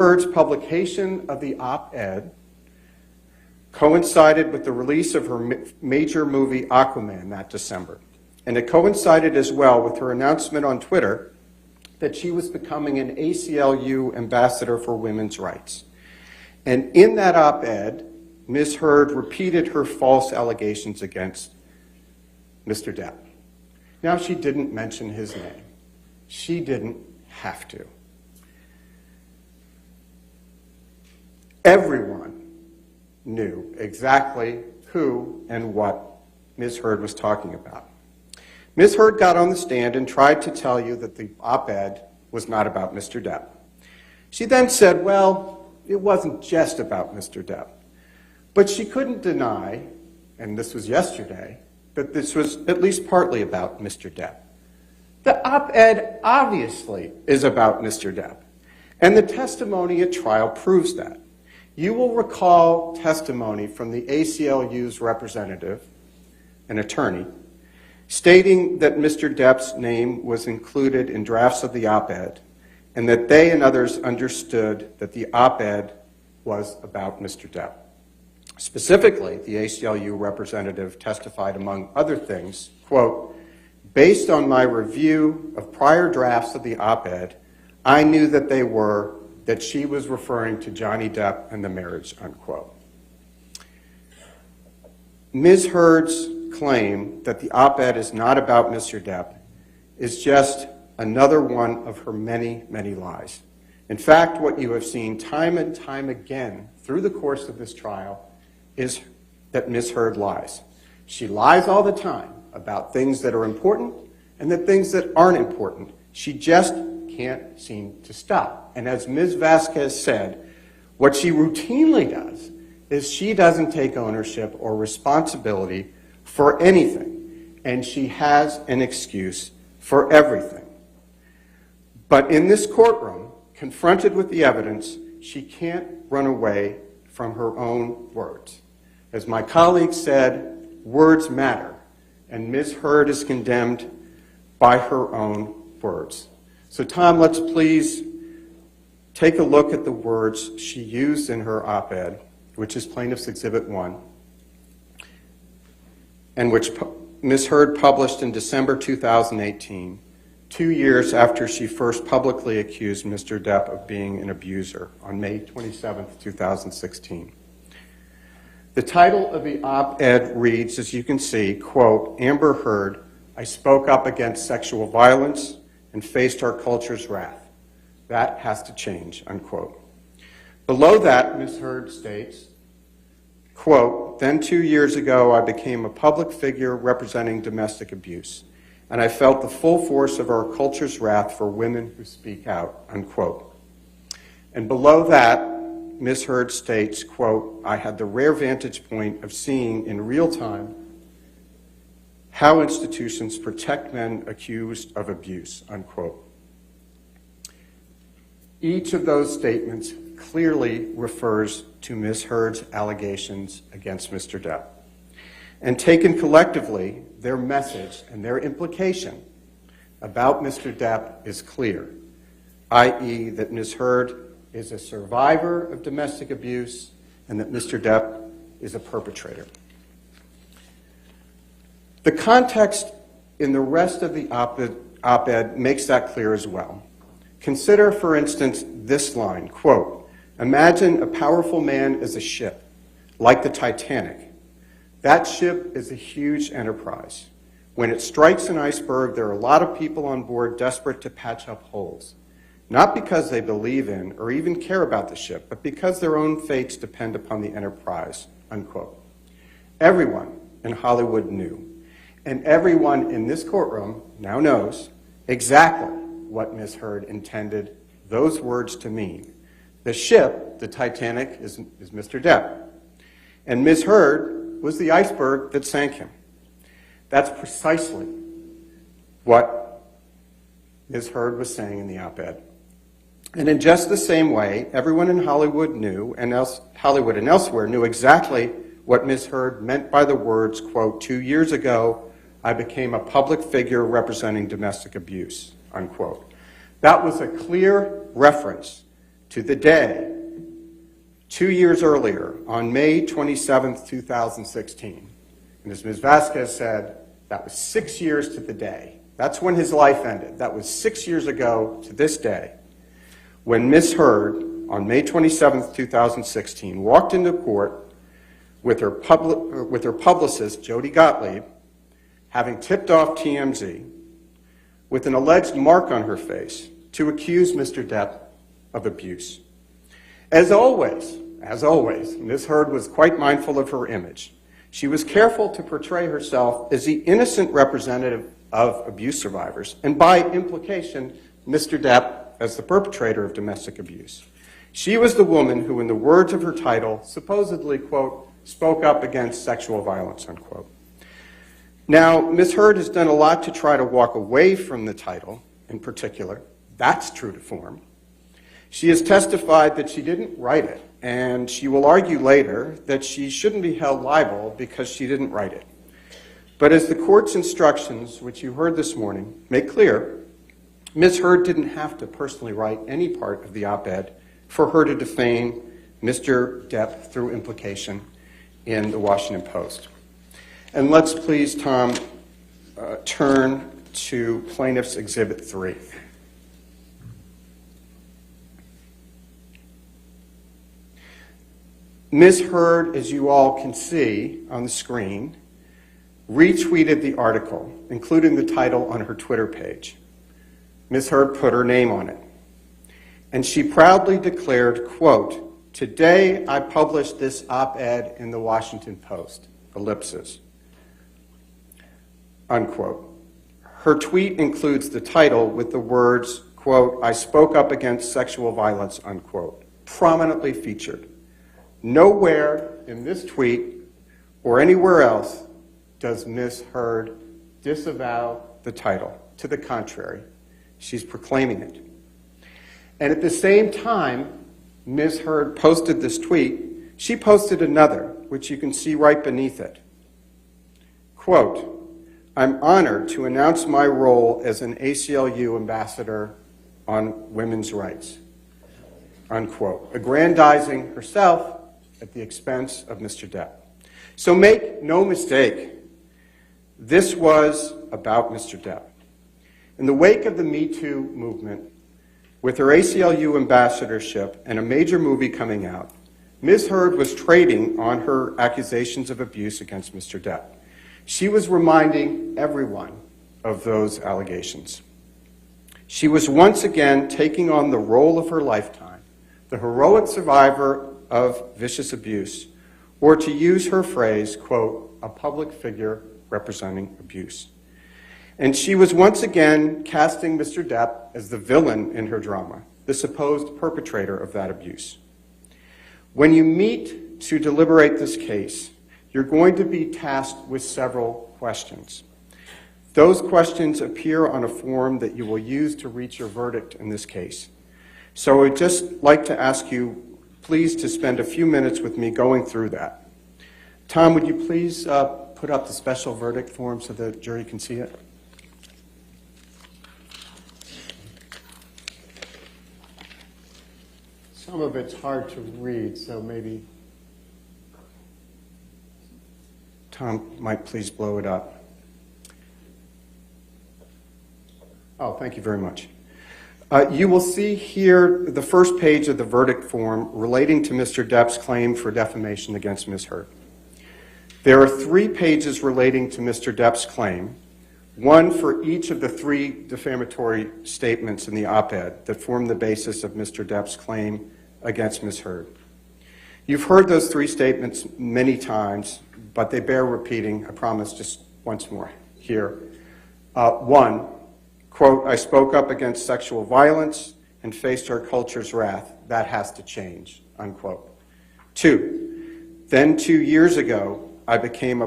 Heard's publication of the op-ed coincided with the release of her major movie Aquaman that December. And it coincided as well with her announcement on Twitter that she was becoming an ACLU ambassador for women's rights. And in that op-ed, Ms. Heard repeated her false allegations against Mr. Depp. Now, she didn't mention his name. She didn't have to. Everyone knew exactly who and what Ms. Heard was talking about. Ms. Heard got on the stand and tried to tell you that the op-ed was not about Mr. Depp. She then said, well, it wasn't just about Mr. Depp. But she couldn't deny, and this was yesterday, that this was at least partly about Mr. Depp. The op-ed obviously is about Mr. Depp, and the testimony at trial proves that. You will recall testimony from the ACLU's representative, an attorney, stating that Mr. Depp's name was included in drafts of the op-ed and that they and others understood that the op-ed was about Mr. Depp. Specifically, the ACLU representative testified, among other things, quote, based on my review of prior drafts of the op-ed, I knew that she was referring to Johnny Depp and the marriage, unquote. Ms. Heard's claim that the op-ed is not about Mr. Depp is just another one of her many, many lies. In fact, what you have seen time and time again through the course of this trial is that Ms. Heard lies. She lies all the time about things that are important and the things that aren't important. She just can't seem to stop. And as Ms. Vasquez said, what she routinely does is she doesn't take ownership or responsibility for anything, and she has an excuse for everything. But in this courtroom, confronted with the evidence, she can't run away from her own words. As my colleague said, words matter, and Ms. Heard is condemned by her own words. So Tom, let's please take a look at the words she used in her op-ed, which is Plaintiff's Exhibit 1, and which Ms. Heard published in December 2018, 2 years after she first publicly accused Mr. Depp of being an abuser on May 27, 2016. The title of the op-ed reads, as you can see, quote, Amber Heard, I spoke up against sexual violence and faced our culture's wrath. That has to change, unquote. Below that, Ms. Heard states, quote, then 2 years ago, I became a public figure representing domestic abuse, and I felt the full force of our culture's wrath for women who speak out, unquote. And below that, Ms. Heard states, quote, I had the rare vantage point of seeing in real time how institutions protect men accused of abuse, unquote. Each of those statements clearly refers to Ms. Heard's allegations against Mr. Depp. And taken collectively, their message and their implication about Mr. Depp is clear, i.e. that Ms. Heard is a survivor of domestic abuse and that Mr. Depp is a perpetrator. The context in the rest of the op-ed makes that clear as well. Consider, for instance, this line, quote, imagine a powerful man as a ship, like the Titanic. That ship is a huge enterprise. When it strikes an iceberg, there are a lot of people on board desperate to patch up holes, not because they believe in or even care about the ship, but because their own fates depend upon the enterprise, unquote. Everyone in Hollywood knew, and everyone in this courtroom now knows exactly what Ms. Heard intended those words to mean. The ship, the Titanic, is Mr. Depp. And Ms. Heard was the iceberg that sank him. That's precisely what Ms. Heard was saying in the op-ed. And in just the same way, everyone in Hollywood knew, and Hollywood and elsewhere knew exactly what Ms. Heard meant by the words, quote, 2 years ago, I became a public figure representing domestic abuse, unquote. That was a clear reference to the day, 2 years earlier, on May 27th, 2016. And as Ms. Vasquez said, that was 6 years to the day. That's when his life ended. That was 6 years ago to this day, when Ms. Heard, on May 27th, 2016, walked into court with her publicist, Jody Gottlieb, having tipped off TMZ, with an alleged mark on her face to accuse Mr. Depp of abuse. As always, Ms. Heard was quite mindful of her image. She was careful to portray herself as the innocent representative of abuse survivors, and by implication, Mr. Depp as the perpetrator of domestic abuse. She was the woman who, in the words of her title, supposedly, quote, spoke up against sexual violence, unquote. Now, Ms. Heard has done a lot to try to walk away from the title in particular. That's true to form. She has testified that she didn't write it, and she will argue later that she shouldn't be held liable because she didn't write it. But as the court's instructions, which you heard this morning, make clear, Ms. Heard didn't have to personally write any part of the op-ed for her to defame Mr. Depp through implication in the Washington Post. And let's please, Tom, turn to Plaintiff's Exhibit 3. Ms. Heard, as you all can see on the screen, retweeted the article, including the title on her Twitter page. Ms. Heard put her name on it. And she proudly declared, quote, "Today I published this op-ed in the Washington Post, ellipsis," unquote. Her tweet includes the title with the words, quote, "I spoke up against sexual violence," unquote, prominently featured. Nowhere in this tweet or anywhere else does Ms. Heard disavow the title. To the contrary, she's proclaiming it. And at the same time, Ms. Heard posted this tweet, she posted another, which you can see right beneath it. Quote, "I'm honored to announce my role as an ACLU ambassador on women's rights," unquote, aggrandizing herself at the expense of Mr. Depp. So make no mistake, this was about Mr. Depp. In the wake of the Me Too movement, with her ACLU ambassadorship and a major movie coming out, Ms. Heard was trading on her accusations of abuse against Mr. Depp. She was reminding everyone of those allegations. She was once again taking on the role of her lifetime, the heroic survivor of vicious abuse, or to use her phrase, quote, "a public figure representing abuse." And she was once again casting Mr. Depp as the villain in her drama, the supposed perpetrator of that abuse. When you meet to deliberate this case, you're going to be tasked with several questions. Those questions appear on a form that you will use to reach your verdict in this case. So I'd just like to ask you, please, to spend a few minutes with me going through that. Tom, would you please put up the special verdict form so the jury can see it? Some of it's hard to read, so maybe Tom might please blow it up. Oh, thank you very much. You will see here the first page of the verdict form relating to Mr. Depp's claim for defamation against Ms. Heard. There are 3 pages relating to Mr. Depp's claim, one for each of the 3 defamatory statements in the op-ed that form the basis of Mr. Depp's claim against Ms. Heard. You've heard those 3 statements many times, but they bear repeating, I promise, just once more here. 1, quote, "I spoke up against sexual violence and faced our culture's wrath. That has to change," unquote. 2, "Then 2 years ago, I became a